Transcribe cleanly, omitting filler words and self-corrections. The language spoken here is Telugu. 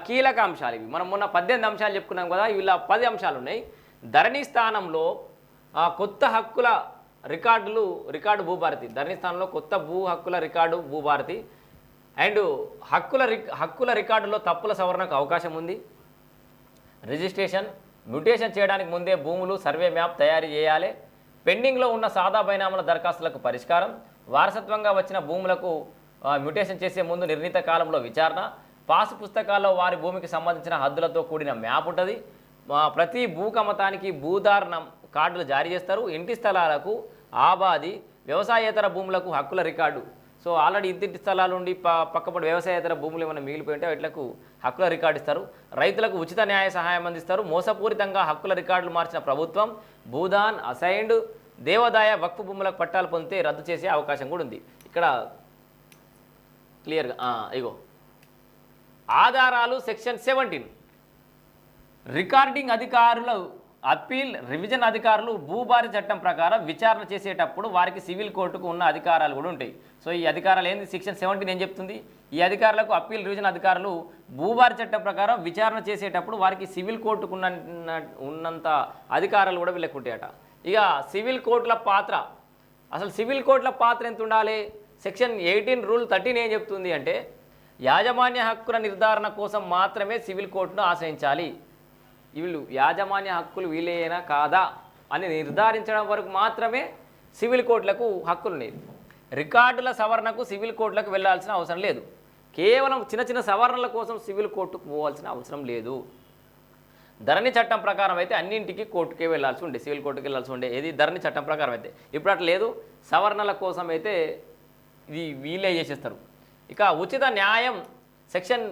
కీలక అంశాలు ఇవి. మనం మొన్న 18 అంశాలు చెప్పుకున్నాం కదా, ఇలా 10 అంశాలు ఉన్నాయి. ధరణి స్థానంలో కొత్త హక్కుల రికార్డు భూభారతి. ధరణి స్థానంలో కొత్త భూ హక్కుల రికార్డు భూభారతి. అండ్ హక్కుల రికార్డులో తప్పుల సవరణకు అవకాశం ఉంది. రిజిస్ట్రేషన్ మ్యూటేషన్ చేయడానికి ముందే భూములు సర్వే మ్యాప్ తయారు చేయాలి. పెండింగ్లో ఉన్న సాదా బైనామాల దరఖాస్తులకు పరిష్కారం. వారసత్వంగా వచ్చిన భూములకు మ్యూటేషన్ చేసే ముందు నిర్ణీత కాలంలో విచారణ. పాసు పుస్తకాల్లో వారి భూమికి సంబంధించిన హద్దులతో కూడిన మ్యాప్ ఉంటుంది. ప్రతి భూకమతానికి భూదార్ కార్డులు జారీ చేస్తారు. ఇంటి స్థలాలకు ఆబాది వ్యవసాయేతర భూములకు హక్కుల రికార్డు. సో ఆల్రెడీ ఇంటి స్థలాలు ఉండి పక్కపడి వ్యవసాయేతర భూములు ఏమైనా మిగిలిపోయి ఉంటే వీటికి హక్కుల రికార్డు ఇస్తారు. రైతులకు ఉచిత న్యాయ సహాయం అందిస్తారు. మోసపూరితంగా హక్కుల రికార్డులు మార్చిన ప్రభుత్వం భూదాన్ అసైన్డ్ దేవాదాయ వక్ఫ్ భూములకు పట్టాలు పొందితే రద్దు చేసే అవకాశం కూడా ఉంది. ఇక్కడ క్లియర్గా ఇగో ఆధారాలు సెక్షన్ 17 రికార్డింగ్ అధికారులు అప్పీల్ రివిజన్ అధికారులు భూభారతి చట్టం ప్రకారం విచారణ చేసేటప్పుడు వారికి సివిల్ కోర్టుకు ఉన్న అధికారాలు కూడా ఉంటాయి. సో ఈ అధికారాలు ఏంది సెక్షన్ 17 ఏం చెప్తుంది? ఈ అధికారులకు అప్పీల్ రివిజన్ అధికారులు భూభారతి చట్టం ప్రకారం విచారణ చేసేటప్పుడు వారికి సివిల్ కోర్టుకు ఉన్నంత అధికారాలు కూడా వీళ్ళకు ఉంటాయట. ఇక సివిల్ కోర్టుల పాత్ర, అసలు సివిల్ కోర్టుల పాత్ర ఎంత ఉండాలి? సెక్షన్ 18 రూల్ 13 ఏం చెప్తుంది అంటే యాజమాన్య హక్కుల నిర్ధారణ కోసం మాత్రమే సివిల్ కోర్టును ఆశ్రయించాలి. వీళ్ళు యాజమాన్య హక్కులు వీలేనా కాదా అని నిర్ధారించడం వరకు మాత్రమే సివిల్ కోర్టులకు హక్కులు ఉన్నాయి. రికార్డుల సవరణకు సివిల్ కోర్టులకు వెళ్ళాల్సిన అవసరం లేదు. కేవలం చిన్న చిన్న సవరణల కోసం సివిల్ కోర్టుకు పోవాల్సిన అవసరం లేదు. ధరణి చట్టం ప్రకారం అయితే అన్నింటికి కోర్టుకే వెళ్ళాల్సి ఉండే, సివిల్ కోర్టుకి వెళ్ళాల్సి ఉండే. ఏది ధరణి చట్టం ప్రకారం అయితే. ఇప్పుడు అట్లా లేదు. సవరణల కోసం అయితే ఇది వీళ్ళే చేసేస్తారు. ఇక ఉచిత న్యాయం సెక్షన్